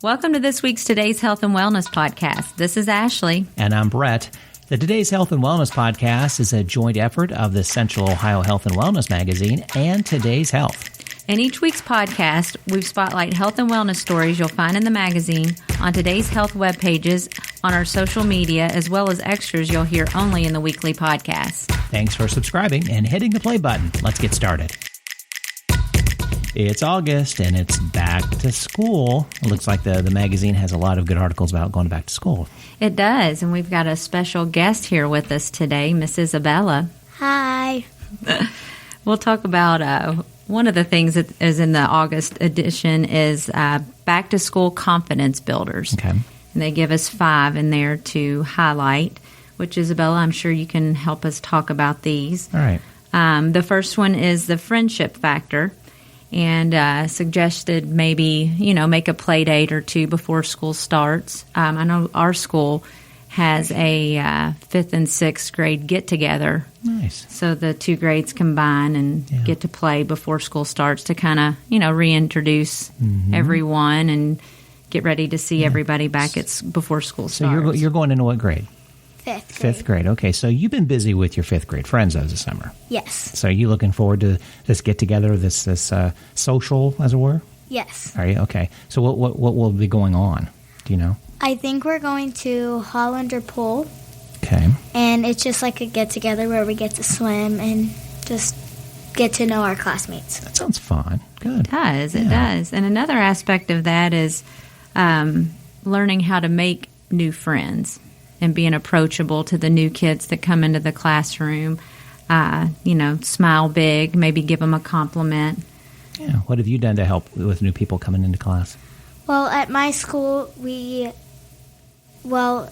Welcome to this week's Today's Health and Wellness podcast. This is Ashley. And I'm Brett. The Today's Health and Wellness podcast is a joint effort of the Central Ohio Health and Wellness magazine and Today's Health. In each week's podcast, we've spotlight health and wellness stories you'll find in the magazine, on Today's Health web pages, on our social media, as well as extras you'll hear only in the weekly podcast. Thanks for subscribing and hitting the play button. Let's get started. It's August, and it's back to school. It looks like the magazine has a lot of good articles about going back to school. It does, and we've got a special guest here with us today, Miss Isabella. Hi. We'll talk about one of the things that is in the August edition is back to school confidence builders. Okay. And they give us 5 in there to highlight, which, Isabella, I'm sure you can help us talk about these. All right. The first one is the friendship factor. And suggested maybe, make a play date or 2 before school starts. I know our school has a 5th and 6th grade get-together. Nice. So the 2 grades combine and get to play before school starts to kind of, reintroduce everyone and get ready to see everybody back before school starts. So you're going into what grade? 5th grade. 5th grade. Okay, so you've been busy with your 5th grade friends over the summer. Yes. So are you looking forward to this get-together, this social, as it were? Yes. Are you? Okay. So what will be going on? Do you know? I think we're going to Hollander Pool, Okay. and it's just like a get-together where we get to swim and just get to know our classmates. That sounds fun. Good. It does. And another aspect of that is learning how to make new friends and being approachable to the new kids that come into the classroom. Smile big, maybe give them a compliment. Yeah. What have you done to help with new people coming into class? Well, at my school,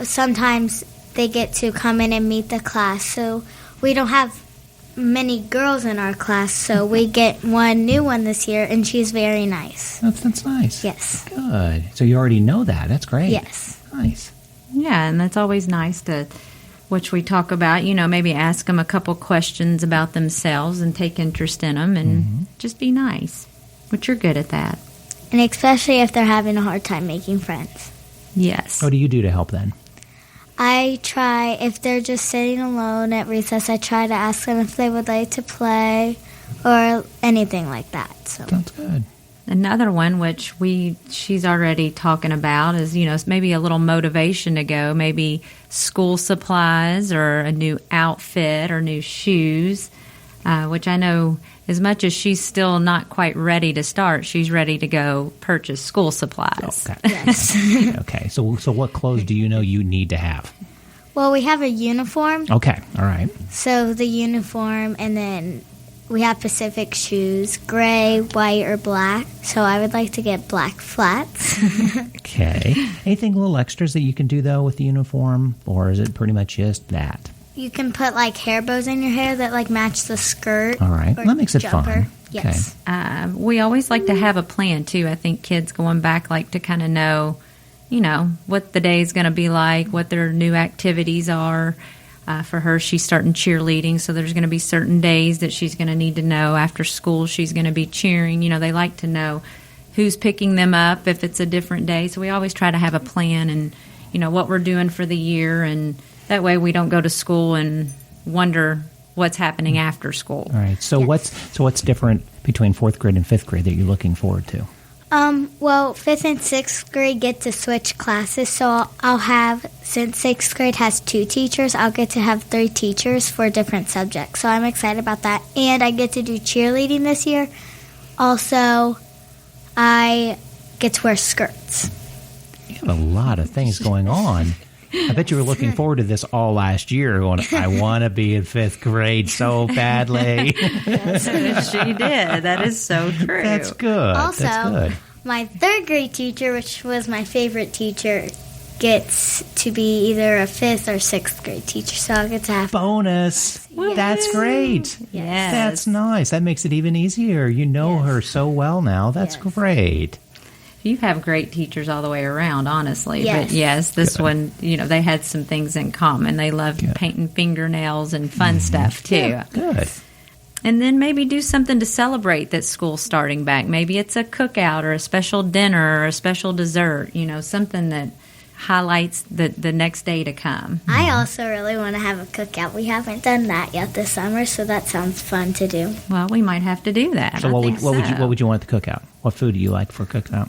sometimes they get to come in and meet the class, so we don't have many girls in our class, so we get one new one this year, and she's very nice. That's nice. Yes. Good. So you already know that. That's great. Yes. Nice. Yeah, and that's always nice which we talk about, maybe ask them a couple questions about themselves and take interest in them and just be nice, which you're good at that. And especially if they're having a hard time making friends. Yes. What do you do to help then? I try, if they're just sitting alone at recess, I try to ask them if they would like to play or anything like that. So. Sounds good. Another one, which she's already talking about, is, maybe a little motivation to go, maybe school supplies or a new outfit or new shoes, which I know as much as she's still not quite ready to start, she's ready to go purchase school supplies. Okay. Yes. Okay. So what clothes do you know you need to have? Well, we have a uniform. Okay. All right. So the uniform, and then we have Pacific shoes, gray, white, or black. So I would like to get black flats. Okay. Anything little extras that you can do, though, with the uniform? Or is it pretty much just that? You can put, hair bows in your hair that, match the skirt. All right. Or That makes it jumper. fun. Yes. Okay. We always like to have a plan, too. I think kids going back like to kind of know, what the day is going to be like, what their new activities are. For her, she's starting cheerleading, so there's going to be certain days that she's going to need to know. After school, she's going to be cheering. They like to know who's picking them up if it's a different day. So we always try to have a plan and, what we're doing for the year. And that way we don't go to school and wonder what's happening after school. All right. So what's different between 4th grade and 5th grade that you're looking forward to? Well, 5th and 6th grade get to switch classes, so I'll have, since 6th grade has 2 teachers, I'll get to have 3 teachers for different subjects. So I'm excited about that. And I get to do cheerleading this year. Also, I get to wear skirts. You have a lot of things going on. I bet you were looking forward to this all last year, going, I want to be in 5th grade so badly. She did. That is so true. That's good. Also, That's good. my 3rd grade teacher, which was my favorite teacher, gets to be either a 5th or 6th grade teacher, so I'll get to have Bonus. Yes. That's great. Yes. That's nice. That makes it even easier. You know her so well now. That's Yes. great. You have great teachers all the way around, honestly. Yes. But yes, this Good. one, they had some things in common. They loved Good. painting fingernails and fun stuff, too. Good. And then maybe do something to celebrate that school's starting back. Maybe it's a cookout or a special dinner or a special dessert, something that highlights the next day to come. I also really want to have a cookout. We haven't done that yet this summer, so that sounds fun to do. Well, we might have to do that. So what would you want at the cookout? What food do you like for a cookout?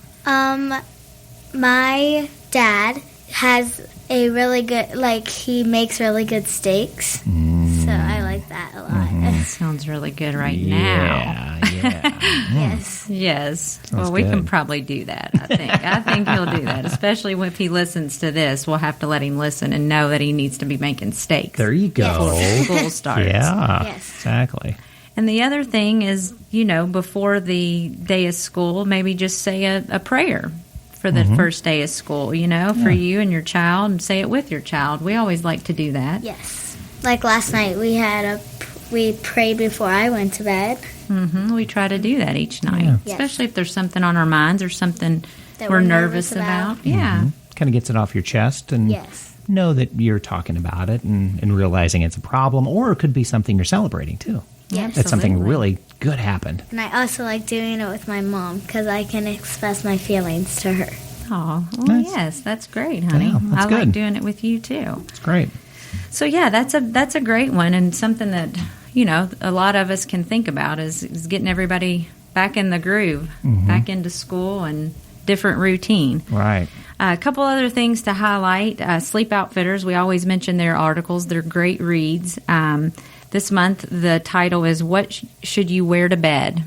My dad has a really good, he makes really good steaks. So I like that a lot. That sounds really good now. Yeah. Yes. Well, we can probably do that, I think. I think he'll do that, especially if he listens to this. We'll have to let him listen and know that he needs to be making steaks. There you go. Yes. Before school starts. Yeah, Yes. exactly. And the other thing is, before the day of school, maybe just say a prayer for the first day of school, for you and your child, and say it with your child. We always like to do that. Yes. Like last night, we prayed before I went to bed. We try to do that each night, Yeah. especially if there's something on our minds or something That we're we're nervous nervous about. about. Yeah. Kind of gets it off your chest and Yes. know that you're talking about it and realizing it's a problem, or it could be something you're celebrating too. Yes. That something Absolutely. really good happened. And I also like doing it with my mom because I can express my feelings to her. Oh, well, Nice. yes, that's great, honey. Yeah, that's I like good. doing it with you too. It's great. So yeah, that's a great one, and something that a lot of us can think about is getting everybody back in the groove, back into school and different routine. Right. A couple other things to highlight: Sleep Outfitters. We always mention their articles; they're great reads. This month, the title is "What Should You Wear to Bed?"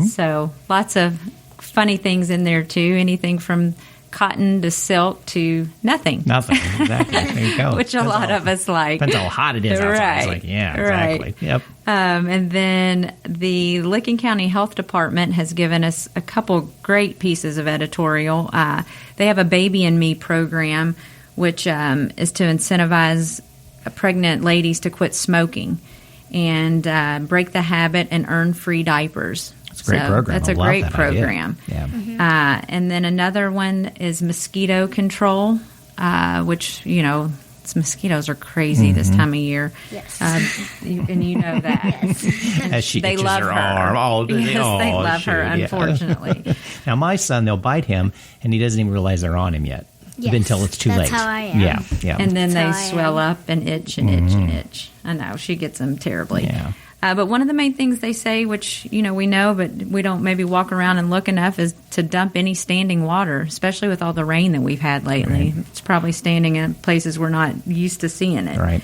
So lots of funny things in there too. Anything from cotton to silk to nothing. Nothing. Exactly. There you go. Which a lot of us like. Depends how hot it is outside. Right. It's like, yeah, exactly. Right. Yep. And then the Licking County Health Department has given us a couple great pieces of editorial. They have a Baby and Me program, which is to incentivize pregnant ladies to quit smoking and break the habit and earn free diapers. It's a great program. That's I a love great that idea. program. Yeah. And then another one is mosquito control, which, mosquitoes are crazy this time of year. Yes. And you know that. As she They itches love her her. arm. Oh, Yes, they love shoot, her, yeah. unfortunately. Now, my son, they'll bite him, and he doesn't even realize they're on him yet. Yes, Until it's too that's late. how I am. Yeah, yeah. And then they That's how I swell am. up and itch and itch and itch. I know, she gets them terribly. Yeah. But one of the main things they say, which, we know, but we don't maybe walk around and look enough, is to dump any standing water, especially with all the rain that we've had lately. Right. It's probably standing in places we're not used to seeing it. Right.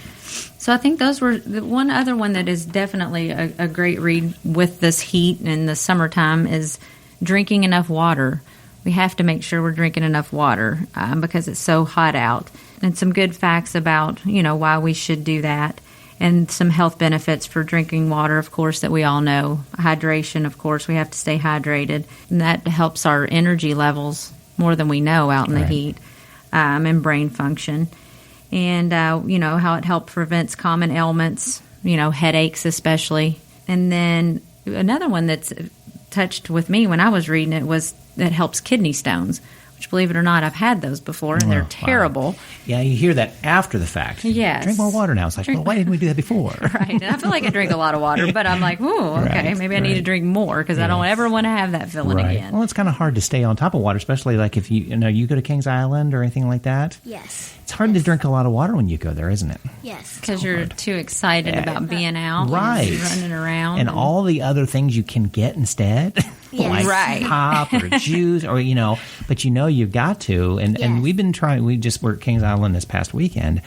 So I think those were the one other one that is definitely a great read with this heat and the summertime is drinking enough water. We have to make sure we're drinking enough water because it's so hot out. And some good facts about, why we should do that. And some health benefits for drinking water, of course, that we all know. Hydration, of course, we have to stay hydrated. And that helps our energy levels more than we know out in the Right. heat and brain function. And, how it helps prevents common ailments, headaches especially. And then another one that's touched with me when I was reading it was that helps kidney stones, which, believe it or not, I've had those before, and they're wow. terrible. Yeah, you hear that after the fact. Yes. Drink more water now. It's like, well, why didn't we do that before? Right. And I feel like I drink a lot of water, but I'm like, ooh, okay, Right, maybe I need to right. drink more because I don't Yes. ever want to have that feeling Right. again. Well, it's kind of hard to stay on top of water, especially like if you go to Kings Island or anything like that. Yes. It's hard to drink a lot of water when you go there, isn't it? Yes. Because you're hard. too excited Yeah. about being out Right. and running around. And all the other things you can get instead, Yes. like Right. pop or juice, or but you've got to. And Yes. we've been trying. We just were at Kings Island this past weekend,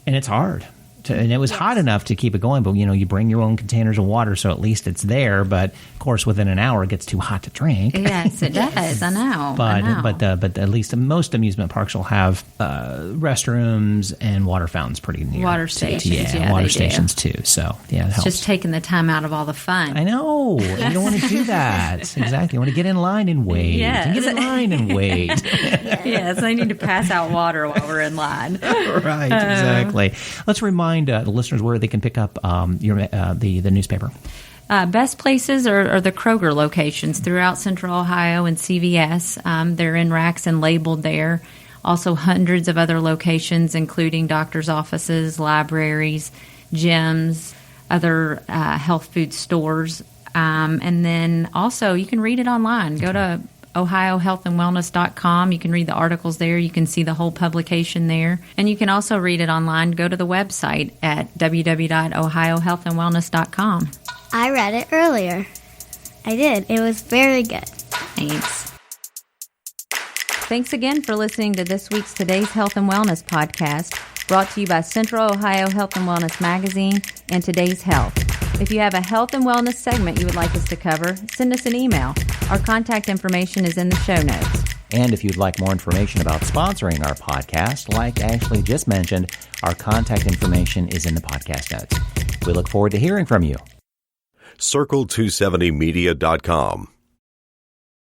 and it's hard. And it was hot enough to keep it going, but you bring your own containers of water, so at least it's there. But of course, within an hour, it gets too hot to drink. Yes, it does. I know. I know. But at least most amusement parks will have restrooms and water fountains pretty near. Water to- stations, yeah, yeah, water they do. stations too. So yeah, it helps. Just taking the time out of all the fun. I know. You don't want to do that. Exactly. You want to get in line and wait. Yes. And get in line and wait. Yes, I need to pass out water while we're in line. Right. Exactly. Let's remind the listeners where they can pick up the newspaper. Best places are the Kroger locations throughout Central Ohio and CVS. They're in racks and labeled there. Also, hundreds of other locations, including doctors' offices, libraries, gyms, other health food stores. And then also you can read it online. Go to ohiohealthandwellness.com. You can read the articles there. You can see the whole publication there. And you can also read it online. Go to the website at www.ohiohealthandwellness.com. I read it earlier. I did. It was very good. Thanks. Thanks again for listening to this week's Today's Health and Wellness podcast, brought to you by Central Ohio Health and Wellness Magazine and Today's Health. If you have a health and wellness segment you would like us to cover, send us an email. Our contact information is in the show notes. And if you'd like more information about sponsoring our podcast, like Ashley just mentioned, our contact information is in the podcast notes. We look forward to hearing from you. Circle270media.com.